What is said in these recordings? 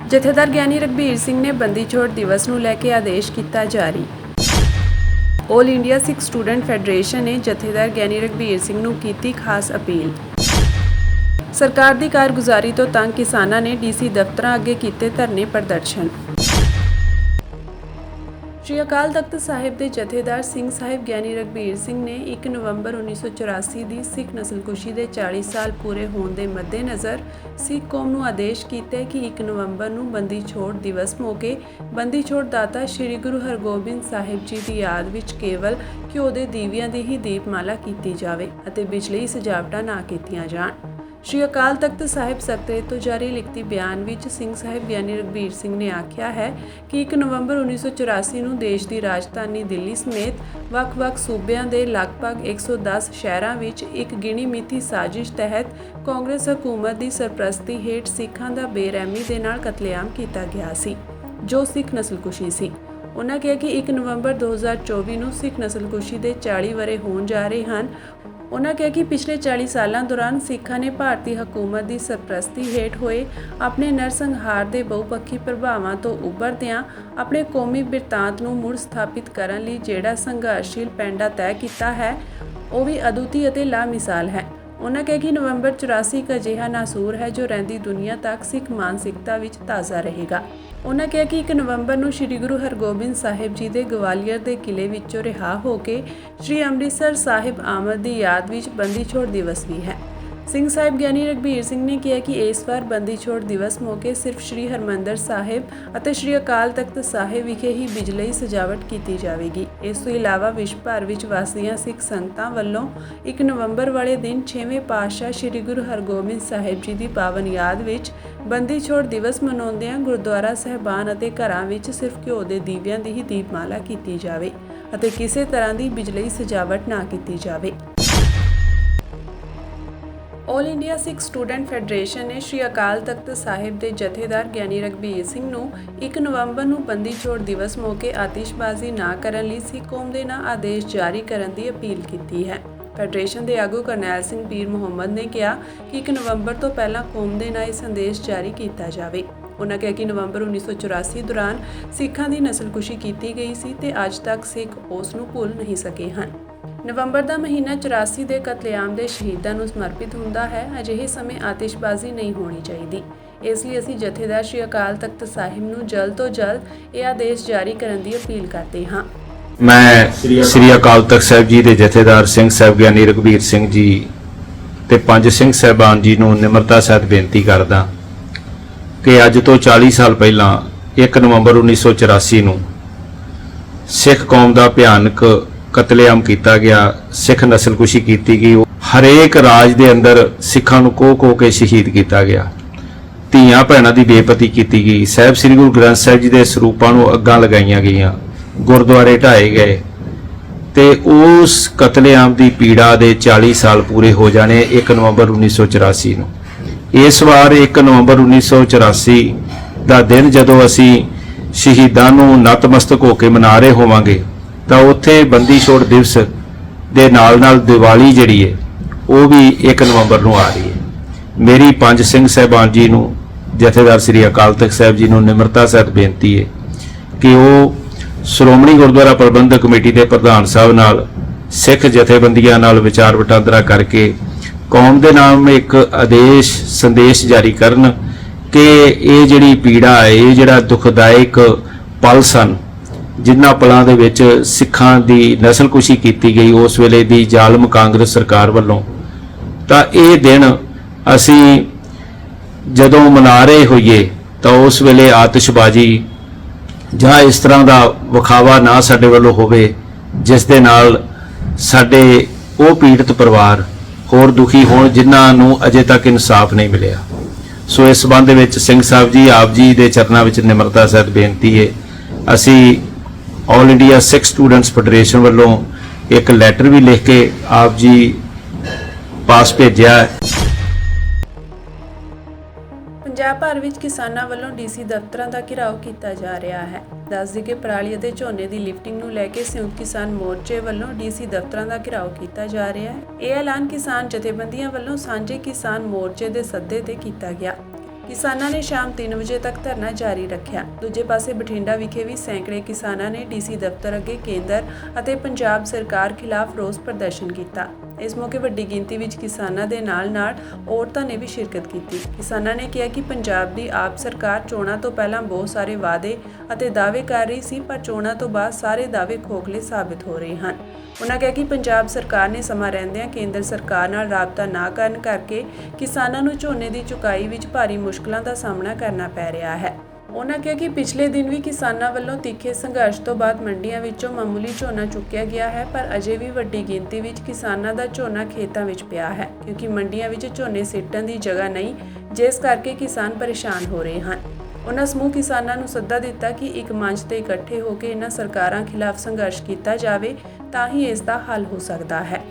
ਜਥੇਦਾਰ ਗਿਆਨੀ ਰਘਬੀਰ ਸਿੰਘ ਨੇ ਬੰਦੀ ਛੋੜ ਦਿਵਸ ਨੂੰ ਲੈ ਕੇ ਆਦੇਸ਼ ਕੀਤਾ ਜਾਰੀ। ਆਲ ਇੰਡੀਆ ਸਿੱਖ ਸਟੂਡੈਂਟ ਫੈਡਰੇਸ਼ਨ ਨੇ ਜਥੇਦਾਰ ਗਿਆਨੀ ਰਘਬੀਰ ਸਿੰਘ ਨੂੰ ਕੀਤੀ ਖਾਸ ਅਪੀਲ। ਸਰਕਾਰ ਦੀ ਕਾਰਗੁਜ਼ਾਰੀ ਤੋਂ ਤੰਗ ਕਿਸਾਨਾਂ ਨੇ ਡੀਸੀ ਦਫ਼ਤਰਾਂ ਅੱਗੇ ਕੀਤੇ ਧਰਨੇ ਪ੍ਰਦਰਸ਼ਨ। ਸ਼੍ਰੀ ਅਕਾਲ ਤਖਤ ਸਾਹਿਬ ਦੇ ਜਥੇਦਾਰ ਸਿੰਘ ਸਾਹਿਬ ਗਿਆਨੀ ਰਘਬੀਰ ਸਿੰਘ ਨੇ 1 ਨਵੰਬਰ 1984 ਦੀ ਸਿੱਖ ਨਸਲਕੁਸ਼ੀ ਦੇ 40 ਸਾਲ ਪੂਰੇ ਹੋਣ ਦੇ ਮੱਦੇਨਜ਼ਰ ਸਿੱਖ ਕੌਮ ਨੂੰ ਆਦੇਸ਼ ਕੀਤਾ ਕਿ 1 ਨਵੰਬਰ ਨੂੰ ਬੰਦੀ ਛੋੜ ਦਿਵਸ ਮੌਕੇ ਬੰਦੀ ਛੋੜ ਦਾਤਾ ਸ੍ਰੀ ਗੁਰੂ ਹਰਗੋਬਿੰਦ ਸਾਹਿਬ ਜੀ ਦੀ ਯਾਦ ਵਿੱਚ ਕੇਵਲ ਘਿਓ ਦੇ ਦੀਵਿਆਂ ਦੀ ਹੀ ਦੀਪਮਾਲਾ ਕੀਤੀ ਜਾਵੇ ਅਤੇ ਬਿਜਲੀ ਸਜਾਵਟਾਂ ਨਾ ਕੀਤੀਆਂ ਜਾਣ। ਸ਼੍ਰੀ ਅਕਾਲ ਤਖਤ ਸਾਹਿਬ ਸਕੱਤਰੇਤ ਤੋਂ ਜਾਰੀ ਲਿਖਤੀ ਬਿਆਨ ਵਿੱਚ ਸਿੰਘ ਸਾਹਿਬ ਗਿਆਨੀ ਰਘਬੀਰ ਸਿੰਘ ਨੇ ਆਖਿਆ ਹੈ ਕਿ 1 ਨਵੰਬਰ 1984 ਨੂੰ ਦੇਸ਼ ਦੀ ਰਾਜਧਾਨੀ ਦਿੱਲੀ ਸਮੇਤ ਵੱਖ-ਵੱਖ ਸੂਬਿਆਂ ਦੇ ਲਗਭਗ 110 ਸ਼ਹਿਰਾਂ ਵਿੱਚ ਇੱਕ ਗਿਣੀ ਮਿਥੀ ਸਾਜ਼ਿਸ਼ ਤਹਿਤ ਕਾਂਗਰਸ ਹਕੂਮਤ ਦੀ ਸਰਪ੍ਰਸਤੀ ਹੇਠ ਸਿੱਖਾਂ ਦਾ ਬੇਰਹਿਮੀ ਦੇ ਨਾਲ ਕਤਲੇਆਮ ਕੀਤਾ ਗਿਆ ਸੀ, ਜੋ ਸਿੱਖ ਨਸਲਕੁਸ਼ੀ ਸੀ। ਉਨ੍ਹਾਂ ਕਿਹਾ ਕਿ 1 ਨਵੰਬਰ 2024 ਨੂੰ ਸਿੱਖ ਨਸਲਕੁਸ਼ੀ ਦੇ 40 ਵਰ੍ਹੇ ਹੋਣ ਜਾ ਰਹੇ ਹਨ। ਉਨ੍ਹਾਂ ਕਿਹਾ ਕਿ ਪਿਛਲੇ 40 ਸਾਲਾਂ ਦੌਰਾਨ ਸਿੱਖਾਂ ਨੇ ਭਾਰਤੀ ਹਕੂਮਤ ਦੀ ਸਰਪ੍ਰਸਤੀ ਹੇਠ ਹੋਏ ਆਪਣੇ ਨਰਸੰਹਾਰ ਦੇ ਬਹੁਪੱਖੀ ਪ੍ਰਭਾਵਾਂ ਤੋਂ ਉੱਭਰਦਿਆਂ ਆਪਣੇ ਕੌਮੀ ਬਿਰਤਾਂਤ ਨੂੰ ਮੁੜ ਸਥਾਪਿਤ ਕਰਨ ਲਈ ਜਿਹੜਾ ਸੰਘਰਸ਼ਸ਼ੀਲ ਪੈਂਡਾ ਤੈਅ ਕੀਤਾ ਹੈ, ਉਹ ਵੀ ਅਦੁੱਤੀ ਅਤੇ ਲਾਮਿਸਾਲ ਹੈ। ਉਨ੍ਹਾਂ ਕਿਹਾ ਕਿ ਨਵੰਬਰ 84 ਇੱਕ ਅਜਿਹਾ ਨਾਸੂਰ ਹੈ ਜੋ ਰਹਿੰਦੀ ਦੁਨੀਆ ਤੱਕ ਸਿੱਖ ਮਾਨਸਿਕਤਾ ਵਿੱਚ ਤਾਜ਼ਾ ਰਹੇਗਾ। ਉਨ੍ਹਾਂ ਕਿਹਾ ਕਿ 1 ਨਵੰਬਰ ਨੂੰ ਸ੍ਰੀ ਗੁਰੂ ਹਰਗੋਬਿੰਦ ਸਾਹਿਬ ਜੀ ਦੇ ਗਵਾਲੀਅਰ ਦੇ ਕਿਲੇ ਵਿੱਚੋਂ ਰਿਹਾ ਹੋ ਕੇ ਸ੍ਰੀ ਅੰਮ੍ਰਿਤਸਰ ਸਾਹਿਬ ਆਮਦ ਦੀ ਯਾਦ ਵਿੱਚ ਬੰਦੀ ਛੋੜ ਦਿਵਸ ਵੀ ਹੈ। ਸਿੰਘ ਸਾਹਿਬ ਗਿਆਨੀ ਰਘਬੀਰ ਸਿੰਘ ਨੇ ਕਿਹਾ ਕਿ ਇਸ ਵਾਰ ਬੰਦੀ ਛੋੜ ਦਿਵਸ ਮੌਕੇ ਸਿਰਫ ਸ੍ਰੀ ਹਰਿਮੰਦਰ ਸਾਹਿਬ ਅਤੇ ਸ੍ਰੀ ਅਕਾਲ ਤਖਤ ਸਾਹਿਬ ਵਿਖੇ ਹੀ ਬਿਜਲਈ ਸਜਾਵਟ ਕੀਤੀ ਜਾਵੇਗੀ। ਇਸ ਤੋਂ ਇਲਾਵਾ ਵਿਸ਼ਵ ਭਰ ਵਿੱਚ ਵਸਦੀਆਂ ਸਿੱਖ ਸੰਗਤਾਂ ਵੱਲੋਂ 1 ਨਵੰਬਰ ਵਾਲੇ ਦਿਨ 6ਵੇਂ ਪਾਤਸ਼ਾਹ ਸ੍ਰੀ ਗੁਰੂ ਹਰਗੋਬਿੰਦ ਸਾਹਿਬ ਜੀ ਦੀ ਪਾਵਨ ਯਾਦ ਵਿੱਚ ਬੰਦੀ ਛੋੜ ਦਿਵਸ ਮਨਾਉਂਦਿਆਂ ਗੁਰਦੁਆਰਾ ਸਾਹਿਬਾਨ ਅਤੇ ਘਰਾਂ ਵਿੱਚ ਸਿਰਫ ਘਿਓ ਦੇ ਦੀਵਿਆਂ ਦੀ ਹੀ ਦੀਪਮਾਲਾ ਕੀਤੀ ਜਾਵੇ ਅਤੇ ਕਿਸੇ ਤਰ੍ਹਾਂ ਦੀ ਬਿਜਲਈ ਸਜਾਵਟ ਨਾ ਕੀਤੀ ਜਾਵੇ। ਆਲ ਇੰਡੀਆ ਸਿੱਖ ਸਟੂਡੈਂਟ ਫੈਡਰੇਸ਼ਨ ਨੇ ਸ਼੍ਰੀ ਅਕਾਲ ਤਖਤ ਸਾਹਿਬ ਦੇ ਜਥੇਦਾਰ ਗਿਆਨੀ ਰਘਬੀਰ ਸਿੰਘ ਨੂੰ 1 ਨਵੰਬਰ ਨੂੰ ਬੰਦੀ ਛੋੜ ਦਿਵਸ ਮੌਕੇ ਆਤਿਸ਼ਬਾਜ਼ੀ ਨਾ ਕਰਨ ਲਈ ਸਿੱਖ ਕੌਮ ਦੇ ਨਾਂ ਆਦੇਸ਼ ਜਾਰੀ ਕਰਨ ਦੀ ਅਪੀਲ ਕੀਤੀ ਹੈ। ਫੈਡਰੇਸ਼ਨ ਦੇ ਆਗੂ ਕਰਨੈਲ ਸਿੰਘ ਪੀਰ ਮੁਹੰਮਦ ਨੇ ਕਿਹਾ ਕਿ 1 ਨਵੰਬਰ ਤੋਂ ਪਹਿਲਾਂ ਕੌਮ ਦੇ ਨਾਂ ਇਹ ਸੰਦੇਸ਼ ਜਾਰੀ ਕੀਤਾ ਜਾਵੇ। ਉਨ੍ਹਾਂ ਕਿਹਾ ਕਿ ਨਵੰਬਰ 1984 ਦੌਰਾਨ ਸਿੱਖਾਂ ਦੀ ਨਸਲਕੁਸ਼ੀ ਕੀਤੀ ਗਈ ਸੀ ਤੇ ਅੱਜ ਤੱਕ ਸਿੱਖ ਉਸ ਨੂੰ ਭੁੱਲ ਨਹੀਂ ਸਕੇ ਹਨ। ਨਵੰਬਰ ਦਾ ਮਹੀਨਾ 84 ਦੇ ਕਤਲੇਆਮ ਦੇ ਸ਼ਹੀਦਾਂ ਨੂੰ ਸਮਰਪਿਤ ਹੁੰਦਾ ਹੈ। ਅਜਿਹੇ ਸਮੇਂ ਆਤਿਸ਼ਬਾਜ਼ੀ ਨਹੀਂ ਹੋਣੀ ਚਾਹੀਦੀ। ਇਸ ਲਈ ਅਸੀਂ ਜਥੇਦਾਰ ਸ਼੍ਰੀ ਅਕਾਲ ਤਖਤ ਸਾਹਿਬ ਨੂੰ ਜਲਦ ਤੋਂ ਜਲਦ ਇਹ ਆਦੇਸ਼ ਜਾਰੀ ਕਰਨ ਦੀ ਅਪੀਲ ਕਰਦੇ ਹਾਂ। ਮੈਂ ਸ੍ਰੀ ਅਕਾਲ ਤਖਤ ਸਾਹਿਬ ਜੀ ਦੇ ਜਥੇਦਾਰ ਸਿੰਘ ਸਾਹਿਬ ਗਿਆਨੀ ਰਘਬੀਰ ਸਿੰਘ ਜੀ ਤੇ ਪੰਜ ਸਿੰਘ ਸਾਹਿਬਾਨ ਜੀ ਨੂੰ ਨਿਮਰਤਾ ਸਹਿਤ ਬੇਨਤੀ ਕਰਦਾ ਕਿ ਅੱਜ ਤੋਂ 40 ਸਾਲ ਪਹਿਲਾਂ 1 ਨਵੰਬਰ 1984 ਨੂੰ ਸਿੱਖ ਕੌਮ ਦਾ ਭਿਆਨਕ ਕਤਲੇਆਮ ਕੀਤਾ ਗਿਆ, ਸਿੱਖ ਨਸਲਕੁਸ਼ੀ ਕੀਤੀ ਗਈ। ਹਰੇਕ ਰਾਜ ਦੇ ਅੰਦਰ ਸਿੱਖਾਂ ਨੂੰ ਕੋਹ ਕੇ ਸ਼ਹੀਦ ਕੀਤਾ ਗਿਆ। ਧੀਆਂ ਭੈਣਾਂ ਦੀ ਬੇਪਤੀ ਕੀਤੀ ਗਈ। ਸਾਹਿਬ ਸ੍ਰੀ ਗੁਰੂ ਗ੍ਰੰਥ ਸਾਹਿਬ ਜੀ ਦੇ ਸਰੂਪਾਂ ਨੂੰ ਅੱਗਾਂ ਲਗਾਈਆਂ ਗਈਆਂ, ਗੁਰਦੁਆਰੇ ਢਾਏ ਗਏ ਤੇ ਉਸ ਕਤਲੇਆਮ ਦੀ ਪੀੜਾ ਦੇ 40 ਸਾਲ ਪੂਰੇ ਹੋ ਜਾਣੇ 1 ਨਵੰਬਰ 1984 ਨੂੰ। ਇਸ ਵਾਰ 1 ਨਵੰਬਰ 1984 ਦਾ ਦਿਨ ਜਦੋਂ ਅਸੀਂ ਸ਼ਹੀਦਾਂ ਨੂੰ ਨਤਮਸਤਕ ਹੋ ਕੇ ਮਨਾ ਰਹੇ ਹੋਵਾਂਗੇ ਤਾਂ ਉੱਥੇ ਬੰਦੀ ਛੋੜ ਦਿਵਸ ਦੇ ਨਾਲ ਦੀਵਾਲੀ ਜਿਹੜੀ ਹੈ ਉਹ ਵੀ 1 ਨਵੰਬਰ ਨੂੰ ਆ ਰਹੀ ਹੈ। ਮੇਰੀ ਪੰਜ ਸਿੰਘ ਸਾਹਿਬਾਨ ਜੀ ਨੂੰ, ਜਥੇਦਾਰ ਸ੍ਰੀ ਅਕਾਲ ਤਖਤ ਸਾਹਿਬ ਜੀ ਨੂੰ ਨਿਮਰਤਾ ਸਹਿਤ ਬੇਨਤੀ ਹੈ ਕਿ ਉਹ ਸ਼੍ਰੋਮਣੀ ਗੁਰਦੁਆਰਾ ਪ੍ਰਬੰਧਕ ਕਮੇਟੀ ਦੇ ਪ੍ਰਧਾਨ ਸਾਹਿਬ ਨਾਲ, ਸਿੱਖ ਜਥੇਬੰਦੀਆਂ ਨਾਲ ਵਿਚਾਰ ਵਟਾਂਦਰਾ ਕਰਕੇ ਕੌਮ ਦੇ ਨਾਮ ਇੱਕ ਆਦੇਸ਼ ਸੰਦੇਸ਼ ਜਾਰੀ ਕਰਨ ਕਿ ਇਹ ਜਿਹੜੀ ਪੀੜਾ ਹੈ, ਇਹ ਜਿਹੜਾ ਦੁਖਦਾਇਕ ਪਲ ਸਨ ਜਿਨ੍ਹਾਂ ਪਲਾਂ ਦੇ ਵਿੱਚ ਸਿੱਖਾਂ ਦੀ ਨਸਲਕੁਸ਼ੀ ਕੀਤੀ ਗਈ ਉਸ ਵੇਲੇ ਦੀ ਜ਼ਾਲਮ ਕਾਂਗਰਸ ਸਰਕਾਰ ਵੱਲੋਂ, ਤਾਂ ਇਹ ਦਿਨ ਅਸੀਂ ਜਦੋਂ ਮਨਾ ਰਹੇ ਹੋਈਏ ਤਾਂ ਉਸ ਵੇਲੇ ਆਤਿਸ਼ਬਾਜ਼ੀ ਜਾਂ ਇਸ ਤਰ੍ਹਾਂ ਦਾ ਵਿਖਾਵਾ ਨਾ ਸਾਡੇ ਵੱਲੋਂ ਹੋਵੇ ਜਿਸ ਦੇ ਨਾਲ ਸਾਡੇ ਉਹ ਪੀੜਤ ਪਰਿਵਾਰ ਹੋਰ ਦੁਖੀ ਹੋਣ ਜਿਨ੍ਹਾਂ ਨੂੰ ਅਜੇ ਤੱਕ ਇਨਸਾਫ ਨਹੀਂ ਮਿਲਿਆ। ਸੋ ਇਸ ਸੰਬੰਧ ਦੇ ਵਿੱਚ ਸਿੰਘ ਸਾਹਿਬ ਜੀ ਆਪ ਜੀ ਦੇ ਚਰਨਾਂ ਵਿੱਚ ਨਿਮਰਤਾ ਸਹਿਤ ਬੇਨਤੀ ਹੈ, ਅਸੀਂ ਆਲ ਇੰਡੀਆ ਸਿੱਖ ਸਟੂਡੈਂਟਸ ਫੈਡਰੇਸ਼ਨ ਵੱਲੋਂ ਇੱਕ ਲੈਟਰ ਵੀ ਲਿਖ ਕੇ ਆਪ ਜੀ ਪਾਸ ਭੇਜਿਆ ਹੈ। ਪੰਜਾਬ ਭਰ ਵਿੱਚ ਕਿਸਾਨਾਂ ਵੱਲੋਂ ਡੀਸੀ ਦਫ਼ਤਰਾਂ ਦਾ ਘਿਰਾਓ ਕੀਤਾ ਜਾ ਰਿਹਾ ਹੈ। ਦੱਸ ਦਈਏ ਕਿ ਪਰਾਲੀ ਅਤੇ ਝੋਨੇ ਦੀ ਲਿਫਟਿੰਗ ਨੂੰ ਲੈ ਕੇ ਸੰਯੁਕਤ ਕਿਸਾਨ ਮੋਰਚੇ ਵੱਲੋਂ ਡੀਸੀ ਦਫ਼ਤਰਾਂ ਦਾ ਘਿਰਾਓ ਕੀਤਾ ਜਾ ਰਿਹਾ ਹੈ। ਇਹ ਐਲਾਨ ਕਿਸਾਨ ਜਥੇਬੰਦੀਆਂ ਵੱਲੋਂ ਸਾਂਝੇ ਕਿਸਾਨ ਮੋਰਚੇ ਦੇ ਸੱਦੇ ਤੇ ਕੀਤਾ ਗਿਆ। ਕਿਸਾਨਾਂ ਨੇ ਸ਼ਾਮ 3 ਵਜੇ ਤੱਕ ਧਰਨਾ ਜਾਰੀ ਰੱਖਿਆ। ਦੂਜੇ ਪਾਸੇ ਬਠਿੰਡਾ ਵਿਖੇ ਵੀ ਸੈਂਕੜੇ ਕਿਸਾਨਾਂ ਨੇ ਡੀਸੀ ਦਫ਼ਤਰ ਅੱਗੇ ਕੇਂਦਰ ਅਤੇ ਪੰਜਾਬ ਸਰਕਾਰ ਖਿਲਾਫ ਰੋਸ ਪ੍ਰਦਰਸ਼ਨ ਕੀਤਾ। ਇਸ ਮੌਕੇ ਵੱਡੀ ਗਿਣਤੀ ਵਿੱਚ ਕਿਸਾਨਾਂ ਦੇ ਨਾਲ-ਨਾਲ ਔਰਤਾਂ ਨੇ ਵੀ ਸ਼ਿਰਕਤ ਕੀਤੀ। ਕਿਸਾਨਾਂ ਨੇ ਕਿਹਾ ਕਿ ਪੰਜਾਬ ਦੀ ਆਪ ਸਰਕਾਰ ਚੋਣਾਂ ਤੋਂ ਪਹਿਲਾਂ ਬਹੁਤ ਸਾਰੇ ਵਾਅਦੇ ਅਤੇ ਦਾਅਵੇ ਕਰ ਰਹੀ ਸੀ, ਪਰ ਚੋਣਾਂ ਤੋਂ ਬਾਅਦ ਸਾਰੇ ਦਾਅਵੇ ਖੋਖਲੇ ਸਾਬਿਤ ਹੋ ਰਹੇ ਹਨ। ਉਨ੍ਹਾਂ ਕਿਹਾ ਕਿ ਪੰਜਾਬ ਸਰਕਾਰ ਨੇ ਸਮਾਂ ਰਹਿੰਦਿਆਂ ਕੇਂਦਰ ਸਰਕਾਰ ਨਾਲ ਰਾਬਤਾ ਨਾ ਕਰਨ ਕਰਕੇ ਕਿਸਾਨਾਂ ਨੂੰ ਝੋਨੇ ਦੀ ਚੁਕਾਈ ਵਿੱਚ ਭਾਰੀ ਮੁਸ਼ਕਲਾਂ ਦਾ ਸਾਹਮਣਾ ਕਰਨਾ ਪੈ ਰਿਹਾ ਹੈ। ਉਨ੍ਹਾਂ ਕਿਹਾ ਕਿ ਪਿਛਲੇ ਦਿਨ ਵੀ ਕਿਸਾਨਾਂ ਵੱਲੋਂ ਤਿੱਖੇ ਸੰਘਰਸ਼ ਤੋਂ ਬਾਅਦ ਮੰਡੀਆਂ ਵਿੱਚੋਂ ਮਾਮੂਲੀ ਝੋਨਾ ਚੁੱਕਿਆ ਗਿਆ ਹੈ, ਪਰ ਅਜੇ ਵੀ ਵੱਡੀ ਗਿਣਤੀ ਵਿੱਚ ਕਿਸਾਨਾਂ ਦਾ ਝੋਨਾ ਖੇਤਾਂ ਵਿੱਚ ਪਿਆ ਹੈ, ਕਿਉਂਕਿ ਮੰਡੀਆਂ ਵਿੱਚ ਝੋਨੇ ਸਿੱਟਣ ਦੀ ਜਗ੍ਹਾ ਨਹੀਂ, ਜਿਸ ਕਰਕੇ ਕਿਸਾਨ ਪਰੇਸ਼ਾਨ ਹੋ ਰਹੇ ਹਨ। ਉਨ੍ਹਾਂ ਸਮੂਹ ਕਿਸਾਨਾਂ ਨੂੰ ਸੱਦਾ ਦਿੱਤਾ ਕਿ ਇੱਕ ਮੰਚ ਤੇ ਇਕੱਠੇ ਹੋ ਕੇ ਇਹਨਾਂ ਸਰਕਾਰਾਂ ਖਿਲਾਫ ਸੰਘਰਸ਼ ਕੀਤਾ ਜਾਵੇ, ਤਾਂ ਹੀ ਇਸ ਦਾ ਹੱਲ ਹੋ ਸਕਦਾ ਹੈ।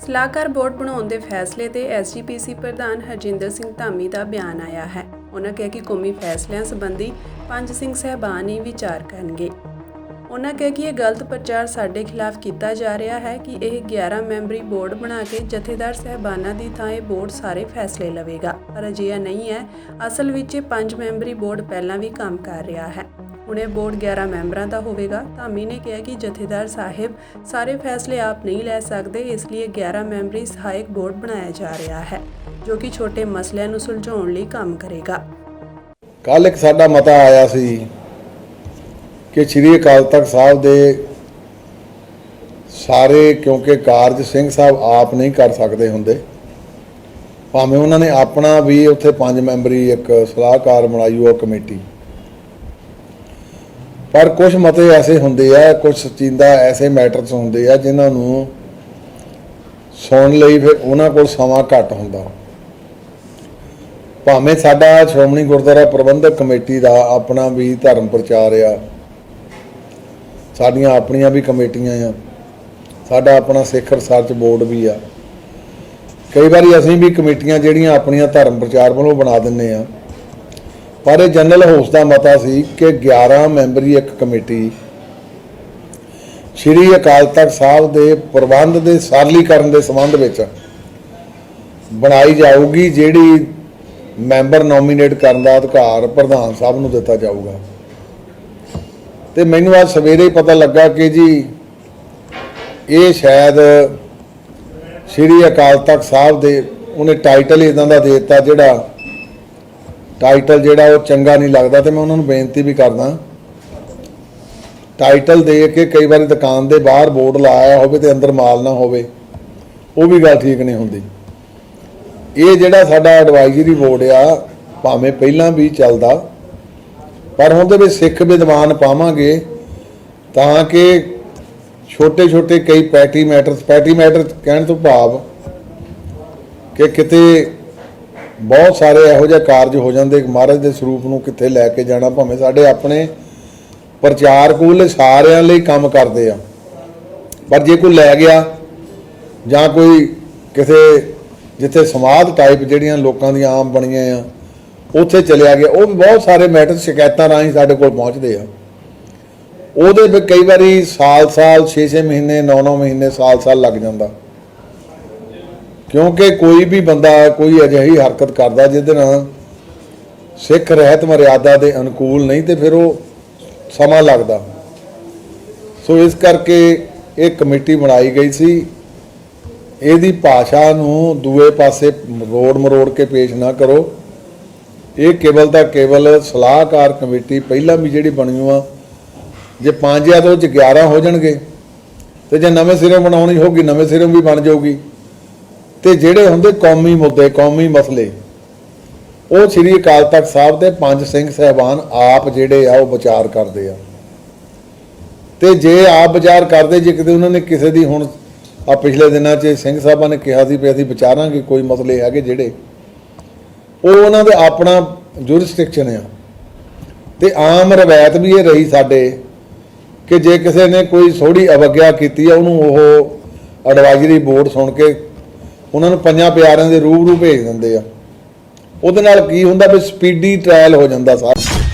ਸਲਾਹਕਾਰ ਬੋਰਡ ਬਣਾਉਣ ਦੇ ਫੈਸਲੇ ਤੇ ਐਸਜੀਪੀਸੀ ਪ੍ਰਧਾਨ ਹਰਜਿੰਦਰ ਸਿੰਘ ਧਾਮੀ ਦਾ ਬਿਆਨ ਆਇਆ ਹੈ। ਉਨ੍ਹਾਂ ਕਿਹਾ ਕਿ ਕੌਮੀ ਫੈਸਲਿਆਂ ਸੰਬੰਧੀ 5 ਸਿੰਘ ਸਾਹਿਬਾਨ ਹੀ ਵਿਚਾਰ ਕਰਨਗੇ। ਉਨ੍ਹਾਂ ਕਿਹਾ ਕਿ ਇਹ ਗਲਤ ਪ੍ਰਚਾਰ ਸਾਡੇ ਖਿਲਾਫ ਕੀਤਾ ਜਾ ਰਿਹਾ ਹੈ ਕਿ ਇਹ 11 ਮੈਂਬਰੀ ਬੋਰਡ ਬਣਾ ਕੇ ਜਥੇਦਾਰ ਸਾਹਿਬਾਨਾਂ ਦੀ ਥਾਂ ਇਹ ਬੋਰਡ ਸਾਰੇ ਫੈਸਲੇ ਲਵੇਗਾ, ਪਰ ਅਜਿਹਾ ਨਹੀਂ ਹੈ। ਅਸਲ ਵਿੱਚ ਇਹ 5 ਮੈਂਬਰੀ ਬੋਰਡ ਪਹਿਲਾਂ ਵੀ ਕੰਮ ਕਰ ਰਿਹਾ ਹੈ। ਹੁਣ ਇਹ ਬੋਰਡ 11 ਮੈਂਬਰਾਂ ਦਾ ਹੋਵੇਗਾ। ਧਾਮੀ ਨੇ ਕਿਹਾ ਕਿ ਜਥੇਦਾਰ ਸਾਹਿਬ ਸਾਰੇ ਫੈਸਲੇ ਆਪ ਨਹੀਂ ਲੈ ਸਕਦੇ, ਇਸ ਲਈ 11 ਮੈਂਬਰੀ ਸਹਾਇਕ ਬੋਰਡ ਬਣਾਇਆ ਜਾ ਰਿਹਾ ਹੈ, ਜੋ ਕਿ ਛੋਟੇ ਮਸਲਿਆਂ ਨੂੰ ਸੁਲਝਾਉਣ ਲਈ ਕੰਮ ਕਰੇਗਾ। ਕੱਲ੍ਹ ਇੱਕ ਸਾਡਾ ਮਤਾ ਆਇਆ ਸੀ ਕਿ ਸ਼੍ਰੀ ਅਕਾਲ ਤਖਤ ਸਾਹਿਬ ਦੇ ਸਾਰੇ, ਕਿਉਂਕਿ ਕਾਰਜ ਸਿੰਘ ਸਾਹਿਬ ਆਪ ਨਹੀਂ ਕਰ ਸਕਦੇ ਹੁੰਦੇ, ਭਾਵੇਂ ਉਹਨਾਂ ਨੇ ਆਪਣਾ ਵੀ ਉੱਥੇ 5 ਮੈਂਬਰੀ ਇੱਕ ਸਲਾਹਕਾਰ ਬਣਾਈ ਉਹ ਕਮੇਟੀ, ਪਰ ਕੁਝ ਮਤੇ ਐਸੇ ਹੁੰਦੇ ਆ, ਕੁਝ ਚੀਜ਼ਾਂ ਐਸੇ ਮੈਟਰਸ ਹੁੰਦੇ ਆ ਜਿਨ੍ਹਾਂ ਨੂੰ ਸੁਣਨ ਲਈ ਫਿਰ ਉਹਨਾਂ ਕੋਲ ਸਮਾਂ ਘੱਟ ਹੁੰਦਾ। ਭਾਵੇਂ ਸਾਡਾ ਸ਼੍ਰੋਮਣੀ ਗੁਰਦੁਆਰਾ ਪ੍ਰਬੰਧਕ ਕਮੇਟੀ ਦਾ ਆਪਣਾ ਵੀ ਧਰਮ ਪ੍ਰਚਾਰ ਆ, ਸਾਡੀਆਂ ਆਪਣੀਆਂ ਵੀ ਕਮੇਟੀਆਂ ਆ, ਸਾਡਾ ਆਪਣਾ ਸਿੱਖ ਰਿਸਰਚ ਬੋਰਡ ਵੀ ਆ। ਕਈ ਵਾਰੀ ਅਸੀਂ ਵੀ ਕਮੇਟੀਆਂ ਜਿਹੜੀਆਂ ਆਪਣੀਆਂ ਧਰਮ ਪ੍ਰਚਾਰ ਵੱਲੋਂ ਬਣਾ ਦਿੰਦੇ ਆ, ਪਰ ਇਹ ਜਨਰਲ ਹਾਊਸ ਦਾ ਮਤਾ ਸੀ ਕਿ 11 ਮੈਂਬਰੀ ਇੱਕ ਕਮੇਟੀ ਸ਼੍ਰੀ ਅਕਾਲ ਤਖਤ ਸਾਹਿਬ ਦੇ ਪ੍ਰਬੰਧ ਦੇ ਸਰਲੀਕਰਨ ਦੇ ਸੰਬੰਧ ਵਿੱਚ ਬਣਾਈ ਜਾਊਗੀ, ਜਿਹੜੀ ਮੈਂਬਰ ਨੋਮੀਨੇਟ ਕਰਨ ਦਾ ਅਧਿਕਾਰ ਪ੍ਰਧਾਨ ਸਾਹਿਬ ਨੂੰ ਦਿੱਤਾ ਜਾਊਗਾ। ਤੇ ਮੈਨੂੰ ਅੱਜ ਸਵੇਰੇ ਹੀ ਪਤਾ ਲੱਗਾ ਕਿ ਜੀ ਇਹ ਸ਼ਾਇਦ ਸ਼੍ਰੀ ਅਕਾਲ ਤਖਤ ਸਾਹਿਬ ਦੇ ਉਹਨੇ ਟਾਈਟਲ ਇਦਾਂ ਦਾ ਦੇ ਦਿੱਤਾ, ਜਿਹੜਾ ਟਾਈਟਲ ਜਿਹੜਾ ਉਹ ਚੰਗਾ ਨਹੀਂ ਲੱਗਦਾ। ਤੇ ਮੈਂ ਉਹਨਾਂ ਨੂੰ ਬੇਨਤੀ ਵੀ ਕਰਦਾ, ਟਾਈਟਲ ਦੇ ਕੇ ਕਈ ਵਾਰੀ ਦੁਕਾਨ ਦੇ ਬਾਹਰ ਬੋਰਡ ਲਾਇਆ ਹੋਵੇ ਤੇ ਅੰਦਰ ਮਾਲ ਨਾ ਹੋਵੇ, ਉਹ ਵੀ ਗੱਲ ਠੀਕ ਨਹੀਂ ਹੁੰਦੀ। ਇਹ ਜਿਹੜਾ ਸਾਡਾ ਐਡਵਾਈਜ਼ਰੀ ਬੋਰਡ ਆ, ਭਾਵੇਂ ਪਹਿਲਾਂ ਵੀ ਚੱਲਦਾ, ਪਰ ਹੁਣ ਦੇ ਵਿੱਚ ਸਿੱਖ ਵਿਦਵਾਨ ਪਾਵਾਂਗੇ ਤਾਂ ਕਿ ਛੋਟੇ ਛੋਟੇ ਕਈ ਪੈਟੀ ਮੈਟਰ ਕਹਿਣ ਤੋਂ ਭਾਵ ਕਿ ਕਿਤੇ ਬਹੁਤ ਸਾਰੇ ਇਹੋ ਜਿਹੇ ਕਾਰਜ ਹੋ ਜਾਂਦੇ, ਮਹਾਰਾਜ ਦੇ ਸਰੂਪ ਨੂੰ ਕਿੱਥੇ ਲੈ ਕੇ ਜਾਣਾ, ਭਾਵੇਂ ਸਾਡੇ ਆਪਣੇ ਪ੍ਰਚਾਰ ਕੋਲ ਸਾਰਿਆਂ ਲਈ ਕੰਮ ਕਰਦੇ ਆ, ਪਰ ਜੇ ਕੋਈ ਲੈ ਗਿਆ ਜਾਂ ਕੋਈ ਕਿਸੇ ਜਿੱਥੇ ਸਮਾਧ ਟਾਈਪ ਜਿਹੜੀਆਂ ਲੋਕਾਂ ਦੀਆਂ ਆਮ ਬਣੀਆਂ ਆ ਉੱਥੇ ਚਲਿਆ ਗਿਆ, ਉਹ ਵੀ ਬਹੁਤ ਸਾਰੇ ਮੈਟਰ ਸ਼ਿਕਾਇਤਾਂ ਰਾਹੀਂ ਸਾਡੇ ਕੋਲ ਪਹੁੰਚਦੇ ਆ। ਉਹਦੇ ਵਿੱਚ ਕਈ ਵਾਰੀ ਸਾਲ 6 ਮਹੀਨੇ 9 ਮਹੀਨੇ ਸਾਲ ਲੱਗ ਜਾਂਦਾ, ਕਿਉਂਕਿ ਕੋਈ ਵੀ ਬੰਦਾ ਕੋਈ ਅਜਿਹੀ ਹਰਕਤ ਕਰਦਾ ਜਿਹਦੇ ਨਾਲ ਸਿੱਖ ਰਹਿਤ ਮਰਿਆਦਾ ਦੇ ਅਨੁਕੂਲ ਨਹੀਂ, ਤੇ ਫਿਰ ਉਹ ਸਮਾਂ ਲੱਗਦਾ। ਸੋ ਇਸ ਕਰਕੇ ਇਹ ਕਮੇਟੀ ਬਣਾਈ ਗਈ ਸੀ। ਇਹਦੀ ਭਾਸ਼ਾ ਨੂੰ ਦੂਏ ਪਾਸੇ ਮਰੋੜ ਕੇ ਪੇਸ਼ ਨਾ ਕਰੋ। ਇਹ ਕੇਵਲ ਤਾਂ ਕੇਵਲ ਸਲਾਹਕਾਰ ਕਮੇਟੀ ਪਹਿਲਾਂ ਵੀ ਜਿਹੜੀ ਬਣੀ ਆ, ਜੇ 5 ਆ ਤਾਂ ਉਹ 'ਚ 11 ਹੋ ਜਾਣਗੇ, ਤੇ ਜੇ ਨਵੇਂ ਸਿਰੋਂ ਬਣਾਉਣੀ ਹੋਗੀ ਨਵੇਂ ਸਿਰੋਂ ਵੀ ਬਣ ਜਾਊਗੀ। ਤੇ ਜਿਹੜੇ ਹੁੰਦੇ ਕੌਮੀ ਮੁੱਦੇ, ਕੌਮੀ ਮਸਲੇ, ਉਹ ਸ਼੍ਰੀ ਅਕਾਲ ਤਖਤ ਸਾਹਿਬ ਦੇ 5 ਸਿੰਘ ਸਾਹਿਬਾਨ ਆਪ ਜਿਹੜੇ ਆ ਉਹ ਵਿਚਾਰ ਕਰਦੇ ਆ। ਤੇ ਜੇ ਆਪ ਵਿਚਾਰ ਕਰਦੇ, ਜੇ ਕਿਤੇ ਉਹਨਾਂ ਨੇ ਕਿਸੇ ਦੀ, ਹੁਣ ਆ ਪਿਛਲੇ ਦਿਨਾਂ 'ਚ ਸਿੰਘ ਸਾਹਿਬਾਂ ਨੇ ਕਿਹਾ ਸੀ ਵੀ ਅਸੀਂ ਵਿਚਾਰਾਂਗੇ ਕੋਈ ਮਸਲੇ ਹੈਗੇ ਜਿਹੜੇ ਉਹ ਉਹਨਾਂ ਦੇ ਆਪਣਾ ਜੁਰਿਸਡਿਕਸ਼ਨ ਆ। ਤੇ ਆਮ ਰਵਾਇਤ ਵੀ ਇਹ ਰਹੀ ਸਾਡੇ ਕਿ ਜੇ ਕਿਸੇ ਨੇ ਕੋਈ ਥੋੜੀ ਅਵਗਿਆ ਕੀਤੀ ਆ, ਉਹਨੂੰ ਉਹ ਐਡਵਾਈਜ਼ਰੀ ਬੋਰਡ ਸੁਣ ਕੇ ਉਹਨਾਂ ਨੂੰ 5 ਪਿਆਰਿਆਂ ਦੇ ਰੂਬਰੂ ਭੇਜ ਦਿੰਦੇ ਆ। ਉਹਦੇ ਨਾਲ ਕੀ ਹੁੰਦਾ ਵੀ ਸਪੀਡੀ ਟ੍ਰਾਇਲ ਹੋ ਜਾਂਦਾ ਸਾਰਾ।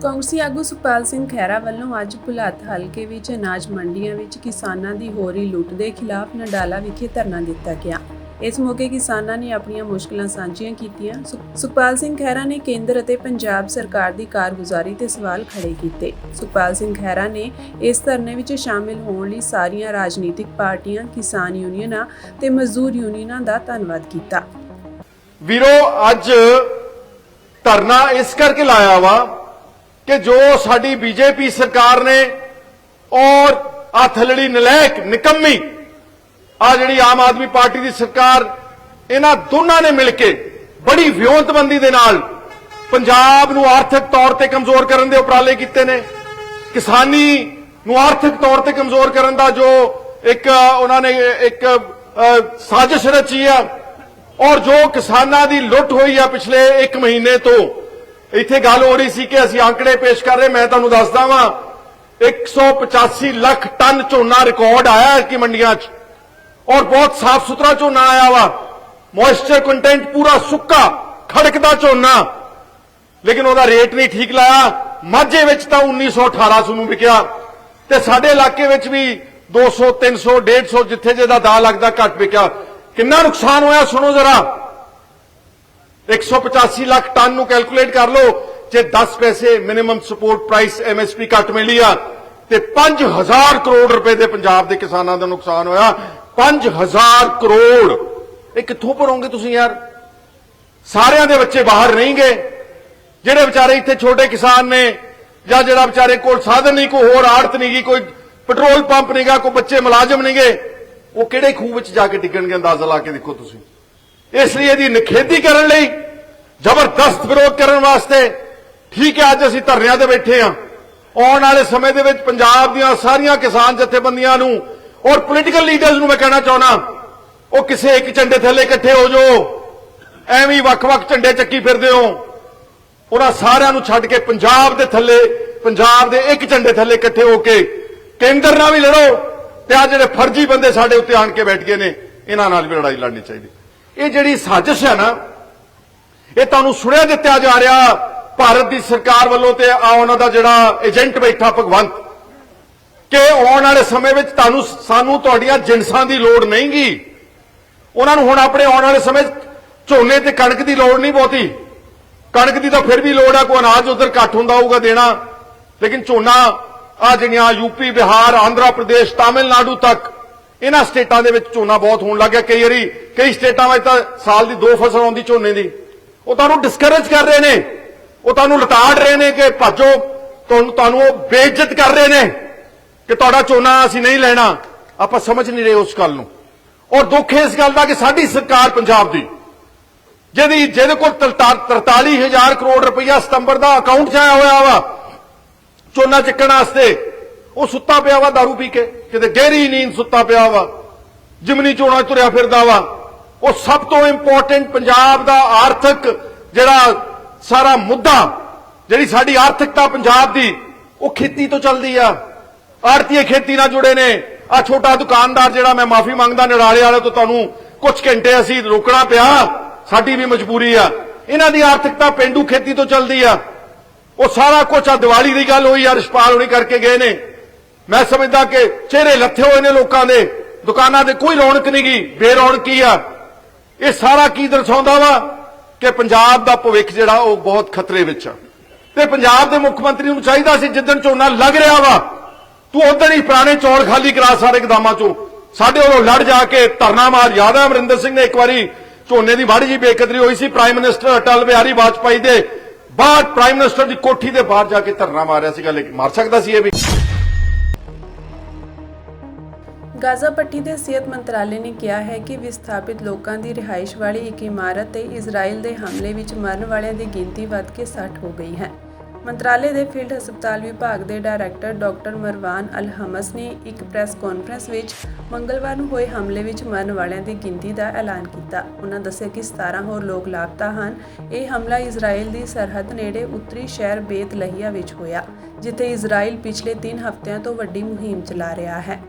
ਕਾਂਗਰਸੀ ਆਗੂ ਸੁਖਪਾਲ ਸਿੰਘ ਖਹਿਰਾ ਵੱਲੋਂ ਅੱਜ ਭੁਲੱਥ ਹਲਕੇ ਵਿੱਚ ਅਨਾਜ ਮੰਡੀਆਂ ਵਿੱਚ ਕਿਸਾਨਾਂ ਦੀ ਹੋ ਰਹੀ ਲੁੱਟ ਦੇ ਖਿਲਾਫ ਨਡਾਲਾ ਵਿਖੇ ਧਰਨਾ ਦਿੱਤਾ ਗਿਆ। ਇਸ ਮੌਕੇ ਕਿਸਾਨਾਂ ਨੇ ਆਪਣੀਆਂ ਮੁਸ਼ਕਲਾਂ ਸਾਂਝੀਆਂ ਕੀਤੀਆਂ। ਸੁਖਪਾਲ ਸਿੰਘ ਖਹਿਰਾ ਨੇ ਕੇਂਦਰ ਅਤੇ ਪੰਜਾਬ ਸਰਕਾਰ ਦੀ ਕਾਰਗੁਜ਼ਾਰੀ ਤੇ ਸਵਾਲ ਖੜੇ ਕੀਤੇ। ਸੁਖਪਾਲ ਸਿੰਘ ਖਹਿਰਾ ਨੇ ਇਸ ਧਰਨੇ ਵਿੱਚ ਸ਼ਾਮਿਲ ਹੋਣ ਲਈ ਸਾਰੀਆਂ ਰਾਜਨੀਤਿਕ ਪਾਰਟੀਆਂ, ਕਿਸਾਨ ਯੂਨੀਅਨਾਂ ਤੇ ਮਜ਼ਦੂਰ ਯੂਨੀਅਨਾਂ ਦਾ ਧੰਨਵਾਦ ਕੀਤਾ। ਵੀਰੋ, ਅੱਜ ਧਰਨਾ ਇਸ ਕਰਕੇ ਲਾਇਆ ਵਾ ਕਿ ਜੋ ਸਾਡੀ ਬੀਜੇਪੀ ਸਰਕਾਰ ਨੇ ਔਰ ਆ ਥਲੜੀ ਨਲਾਇਕ ਨਿਕੰਮੀ ਆ ਜਿਹੜੀ ਆਮ ਆਦਮੀ ਪਾਰਟੀ ਦੀ ਸਰਕਾਰ, ਇਹਨਾਂ ਦੋਨਾਂ ਨੇ ਮਿਲ ਕੇ ਬੜੀ ਵਿਉਂਤਬੰਦੀ ਦੇ ਨਾਲ ਪੰਜਾਬ ਨੂੰ ਆਰਥਿਕ ਤੌਰ ਤੇ ਕਮਜ਼ੋਰ ਕਰਨ ਦੇ ਉਪਰਾਲੇ ਕੀਤੇ ਨੇ। ਕਿਸਾਨੀ ਨੂੰ ਆਰਥਿਕ ਤੌਰ ਤੇ ਕਮਜ਼ੋਰ ਕਰਨ ਦਾ ਜੋ ਇੱਕ ਉਹਨਾਂ ਨੇ ਇੱਕ ਸਾਜ਼ਿਸ਼ ਰਚੀ ਆ, ਔਰ ਜੋ ਕਿਸਾਨਾਂ ਦੀ ਲੁੱਟ ਹੋਈ ਆ ਪਿਛਲੇ 1 ਮਹੀਨੇ ਤੋਂ। ਇੱਥੇ ਗੱਲ ਹੋ ਰਹੀ ਸੀ ਕਿ ਅਸੀਂ ਆંકੜੇ ਪੇਸ਼ ਕਰ ਰਹੇ, ਮੈਂ ਤੁਹਾਨੂੰ ਦੱਸਦਾ ਵਾਂ 185 ਲੱਖ ਟਨ ਝੋਨਾ ਰਿਕਾਰਡ ਆਇਆ ਕਿ ਮੰਡੀਆਂ 'ਚ, ਔਰ ਬਹੁਤ ਸਾਫ਼ ਸੁਥਰਾ ਝੋਨਾ ਆਇਆ ਵਾ, ਮੋਇਸਚਰ ਕੰਟੈਂਟ ਪੂਰਾ ਸੁੱਕਾ ਖੜਕਦਾ ਝੋਨਾ, ਲੇਕਿਨ ਉਹਦਾ ਰੇਟ ਨਹੀਂ ਠੀਕ ਲਾਇਆ। ਮਾਝੇ ਵਿੱਚ ਤਾਂ 1900-1800 ਨੂੰ ਵਿਕਿਆ ਤੇ ਸਾਡੇ ਇਲਾਕੇ ਵਿੱਚ ਵੀ 200, 300, 150 ਜਿੱਥੇ ਜਿਹਦਾ ਦਾ ਲੱਗਦਾ ਘੱਟ ਵਿਕਿਆ। ਕਿੰਨਾ ਨੁਕਸਾਨ ਹੋਇਆ ਸੁਣੋ ਜ਼ਰਾ। 185 ਲੱਖ ਟਨ ਨੂੰ ਕੈਲਕੂਲੇਟ ਕਰ ਲਓ, ਜੇ 10 ਪੈਸੇ ਮਿਨੀਮਮ ਸਪੋਰਟ ਪ੍ਰਾਈਸ MSP ਘੱਟ ਮਿਲੀ ਆ ਤੇ 5000 ਕਰੋੜ ਰੁਪਏ ਦੇ ਪੰਜਾਬ ਦੇ ਕਿਸਾਨਾਂ ਦਾ ਨੁਕਸਾਨ ਹੋਇਆ। 5000 ਕਰੋੜ ਇਹ ਕਿੱਥੋਂ ਭਰੋਗੇ ਤੁਸੀਂ ਯਾਰ? ਸਾਰਿਆਂ ਦੇ ਬੱਚੇ ਬਾਹਰ ਨਹੀਂ ਗਏ, ਜਿਹੜੇ ਵਿਚਾਰੇ ਇੱਥੇ ਛੋਟੇ ਕਿਸਾਨ ਨੇ ਜਾਂ ਜਿਹੜਾ ਵਿਚਾਰੇ ਕੋਲ ਸਾਧਨ ਨਹੀਂ, ਕੋਈ ਹੋਰ ਆੜਤ ਨਹੀਂ ਗਈ, ਕੋਈ ਪੈਟਰੋਲ ਪੰਪ ਨਹੀਂ ਗਾ, ਕੋਈ ਬੱਚੇ ਮੁਲਾਜ਼ਮ ਨਹੀਂ ਗਏ, ਉਹ ਕਿਹੜੇ ਖੂਹ ਵਿੱਚ ਜਾ ਕੇ ਡਿੱਗਣਗੇ? ਅੰਦਾਜ਼ਾ ਲਾ ਕੇ ਦੇਖੋ ਤੁਸੀਂ। ਇਸ ਲਈ ਇਹਦੀ ਨਿਖੇਧੀ ਕਰਨ ਲਈ, ਜ਼ਬਰਦਸਤ ਵਿਰੋਧ ਕਰਨ ਵਾਸਤੇ ਠੀਕ ਹੈ ਅੱਜ ਅਸੀਂ ਧਰਨਿਆਂ ਤੇ ਬੈਠੇ ਹਾਂ। ਆਉਣ ਵਾਲੇ ਸਮੇਂ ਦੇ ਵਿੱਚ ਪੰਜਾਬ ਦੀਆਂ ਸਾਰੀਆਂ ਕਿਸਾਨ ਜਥੇਬੰਦੀਆਂ ਨੂੰ ਔਰ ਪੋਲੀਟੀਕਲ ਲੀਡਰਸ ਨੂੰ ਮੈਂ ਕਹਿਣਾ ਚਾਹੁੰਦਾ, ਉਹ ਕਿਸੇ ਇੱਕ ਝੰਡੇ ਥੱਲੇ ਇਕੱਠੇ ਹੋ ਜਾਓ। ਐਵੇਂ ਵੱਖ-ਵੱਖ ਝੰਡੇ ਚੱਕੀ ਫਿਰਦੇ ਹੋ, ਉਹਨਾਂ ਸਾਰਿਆਂ ਨੂੰ ਛੱਡ ਕੇ ਪੰਜਾਬ ਦੇ ਥੱਲੇ, ਪੰਜਾਬ ਦੇ ਇੱਕ ਝੰਡੇ ਥੱਲੇ ਇਕੱਠੇ ਹੋ ਕੇ ਕੇਂਦਰ ਨਾਲ ਵੀ ਲੜੋ ਤੇ ਆ ਜਿਹੜੇ ਫਰਜ਼ੀ ਬੰਦੇ ਸਾਡੇ ਉੱਤੇ ਆਣ ਕੇ ਬੈਠ ਗਏ ਨੇ, ਇਹਨਾਂ ਨਾਲ ਵੀ ਲੜਾਈ ਲੜਨੀ ਚਾਹੀਦੀ। ਇਹ ਜਿਹੜੀ ਸਾਜ਼ਿਸ਼ ਹੈ ਨਾ, ਇਹ ਤੁਹਾਨੂੰ ਸੁਣਿਆ ਦਿੱਤਾ ਜਾ ਰਿਹਾ ਭਾਰਤ ਦੀ ਸਰਕਾਰ ਵੱਲੋਂ ਤੇ ਉਹਨਾਂ ਦਾ ਜਿਹੜਾ ਏਜੰਟ ਬੈਠਾ ਭਗਵੰਤ, ਕਿ ਆਉਣ ਵਾਲੇ ਸਮੇਂ ਵਿੱਚ ਸਾਨੂੰ ਤੁਹਾਡੀਆਂ ਜਿੰਸਾਂ ਦੀ ਲੋੜ ਨਹੀਂਗੀ। ਉਹਨਾਂ ਨੂੰ ਹੁਣ ਆਪਣੇ ਆਉਣ ਵਾਲੇ ਸਮੇਂ ਝੋਨੇ ਤੇ ਕਣਕ ਦੀ ਲੋੜ ਨਹੀਂ ਬਹੁਤੀ। ਕਣਕ ਦੀ ਤਾਂ ਫਿਰ ਵੀ ਲੋੜ ਆ, ਕੋਈ ਅਨਾਜ ਉਧਰ ਘੱਟ ਹੁੰਦਾ ਹੋਊਗਾ ਦੇਣਾ, ਲੇਕਿਨ ਝੋਨਾ ਆ ਜਿਹੜੀਆਂ ਯੂਪੀ, ਬਿਹਾਰ, ਆਂਧਰਾ ਪ੍ਰਦੇਸ਼, ਤਾਮਿਲਨਾਡੂ ਤੱਕ ਇਹਨਾਂ ਸਟੇਟਾਂ ਦੇ ਵਿੱਚ ਝੋਨਾ ਬਹੁਤ ਹੋਣ ਲੱਗ ਗਿਆ। ਕਈ ਸਟੇਟਾਂ ਵਿੱਚ ਤਾਂ ਸਾਲ ਦੀ 2 ਫਸਲ ਆਉਂਦੀ ਝੋਨੇ ਦੀ। ਉਹ ਤੁਹਾਨੂੰ ਡਿਸਕਰੇਜ ਕਰ ਰਹੇ ਨੇ, ਉਹ ਤੁਹਾਨੂੰ ਲਤਾੜ ਰਹੇ ਨੇ ਕਿ ਭਾਜੋ, ਤੁਹਾਨੂੰ ਉਹ ਬੇਇੱਜ਼ਤ ਕਰ ਰਹੇ ਨੇ ਕਿ ਤੁਹਾਡਾ ਝੋਨਾ ਅਸੀਂ ਨਹੀਂ ਲੈਣਾ। ਆਪਾਂ ਸਮਝ ਨਹੀਂ ਰਹੇ ਉਸ ਗੱਲ ਨੂੰ। ਔਰ ਦੁੱਖ ਇਸ ਗੱਲ ਦਾ ਕਿ ਸਾਡੀ ਸਰਕਾਰ ਪੰਜਾਬ ਦੀ, ਜਿਹਦੇ ਕੋਲ 43,000 ਕਰੋੜ ਰੁਪਈਆ ਸਤੰਬਰ ਦਾ ਅਕਾਊਂਟ 'ਚ ਆਇਆ ਹੋਇਆ ਵਾ ਝੋਨਾ ਚੱਕਣ ਵਾਸਤੇ, ਉਹ ਸੁੱਤਾ ਪਿਆ ਵਾ ਦਾਰੂ ਪੀ ਕੇ, ਕਿਤੇ ਗਹਿਰੀ ਨੀਂਦ ਸੁੱਤਾ ਪਿਆ ਵਾ, ਜਿਮਨੀ ਚੋਣਾਂ ਤੁਰਿਆ ਫਿਰਦਾ ਵਾ। ਉਹ ਸਭ ਤੋਂ ਇੰਪੋਰਟੈਂਟ ਪੰਜਾਬ ਦਾ ਆਰਥਿਕ ਜਿਹੜਾ ਸਾਰਾ ਮੁੱਦਾ, ਜਿਹੜੀ ਸਾਡੀ ਆਰਥਿਕਤਾ ਪੰਜਾਬ ਦੀ, ਉਹ ਖੇਤੀ ਤੋਂ ਚੱਲਦੀ ਆ। ਆੜਤੀਏ ਖੇਤੀ ਨਾਲ ਜੁੜੇ ਨੇ। ਆ ਛੋਟਾ ਦੁਕਾਨਦਾਰ ਜਿਹੜਾ, ਮੈਂ ਮਾਫੀ ਮੰਗਦਾ ਨਿਰਾਲੇ ਵਾਲੇ ਤੋਂ, ਤੁਹਾਨੂੰ ਕੁਝ ਘੰਟੇ ਅਸੀਂ ਰੋਕਣਾ ਪਿਆ, ਸਾਡੀ ਵੀ ਮਜਬੂਰੀ ਆ। ਇਹਨਾਂ ਦੀ ਆਰਥਿਕਤਾ ਪਿੰਡੂ ਖੇਤੀ ਤੋਂ ਚੱਲਦੀ ਆ। ਉਹ ਸਾਰਾ ਕੁਝ ਆ ਦੀਵਾਲੀ ਦੀ ਗੱਲ ਹੋਈ, ਰਿਸ਼ਪਾਲ ਹੋਣੀ ਕਰਕੇ ਗਏ ਨੇ। ਮੈਂ ਸਮਝਦਾ ਕਿ ਚਿਹਰੇ ਲੱਥੇ ਹੋਏ ਨੇ ਲੋਕਾਂ ਦੇ, ਦੁਕਾਨਾਂ ਤੇ ਕੋਈ ਰੌਣਕ ਨਹੀਂ ਗਈ, ਬੇਰੌਣਕੀ ਆ। ਇਹ ਸਾਰਾ ਕੀ ਦਰਸਾਉਂਦਾ ਵਾ ਕਿ ਪੰਜਾਬ ਦਾ ਭਵਿੱਖ ਜਿਹੜਾ ਉਹ ਬਹੁਤ ਖਤਰੇ ਵਿੱਚ ਆ। ਤੇ ਪੰਜਾਬ ਦੇ ਮੁੱਖ ਮੰਤਰੀ ਨੂੰ ਚਾਹੀਦਾ ਸੀ, ਜਿੱਦਣ ਝੋਨਾ ਲੱਗ ਰਿਹਾ ਵਾ, ਤੂੰ ਉਧਰ ਹੀ ਪੁਰਾਣੇ ਚੌਲ ਖਾਲੀ ਕਰਾ ਸਾਰੇ ਗਦਾਮਾਂ ਚੋਂ, ਸਾਡੇ ਵੱਲੋਂ ਲੜ ਜਾ ਕੇ ਧਰਨਾ ਮਾਰ। ਯਾਦ ਹੈ ਅਮਰਿੰਦਰ ਸਿੰਘ ਨੇ ਇੱਕ ਵਾਰੀ ਝੋਨੇ ਦੀ ਮਾੜੀ ਜੀ ਬੇਕਦਰੀ ਹੋਈ ਸੀ, ਪ੍ਰਾਈਮ ਮਿਨਿਸਟਰ ਅਟਲ ਬਿਹਾਰੀ ਵਾਜਪਾਈ ਦੇ ਬਾਅਦ ਪ੍ਰਾਈਮ ਮਿਨਿਸਟਰ ਦੀ ਕੋਠੀ ਦੇ ਬਾਹਰ ਜਾ ਕੇ ਧਰਨਾ ਮਾਰਿਆ ਸੀਗਾ, ਲੇਕਿਨ ਮਾਰ ਸਕਦਾ ਸੀ ਇਹ ਵੀ। ਗਾਜ਼ਾ ਪੱਟੀ ਦੇ ਸਿਹਤ ਮੰਤਰਾਲੇ ਨੇ ਕਿਹਾ ਹੈ ਕਿ ਵਿਸਥਾਪਿਤ ਲੋਕਾਂ ਦੀ ਰਿਹਾਇਸ਼ ਵਾਲੀ ਇੱਕ ਇਮਾਰਤ ਤੇ ਇਜ਼ਰਾਈਲ ਦੇ ਹਮਲੇ ਵਿੱਚ ਮਰਨ ਵਾਲਿਆਂ ਦੀ ਗਿਣਤੀ ਵੱਧ ਕੇ 60 ਹੋ ਗਈ ਹੈ। ਮੰਤਰਾਲੇ ਦੇ ਫੀਲਡ ਹਸਪਤਾਲ ਵਿਭਾਗ ਦੇ ਡਾਇਰੈਕਟਰ ਡਾਕਟਰ ਮਰਵਾਨ ਅਲ ਹਮਸ ਨੇ ਇੱਕ ਪ੍ਰੈਸ ਕਾਨਫਰੰਸ ਵਿੱਚ ਮੰਗਲਵਾਰ ਨੂੰ ਹੋਏ ਹਮਲੇ ਵਿੱਚ ਮਰਨ ਵਾਲਿਆਂ ਦੀ ਗਿਣਤੀ ਦਾ ਐਲਾਨ ਕੀਤਾ। ਉਨ੍ਹਾਂ ਦੱਸਿਆ ਕਿ 17 ਹੋਰ ਲੋਕ ਲਾਪਤਾ ਹਨ। ਇਹ ਹਮਲਾ ਇਜ਼ਰਾਈਲ ਦੀ ਸਰਹੱਦ ਨੇੜੇ ਉੱਤਰੀ ਸ਼ਹਿਰ ਬੇਤ ਲਹੀਆ ਵਿੱਚ ਹੋਇਆ, ਜਿੱਥੇ ਇਜ਼ਰਾਈਲ ਪਿਛਲੇ 3 ਹਫ਼ਤਿਆਂ ਤੋਂ ਵੱਡੀ ਮੁਹਿੰਮ ਚਲਾ ਰਿਹਾ ਹੈ।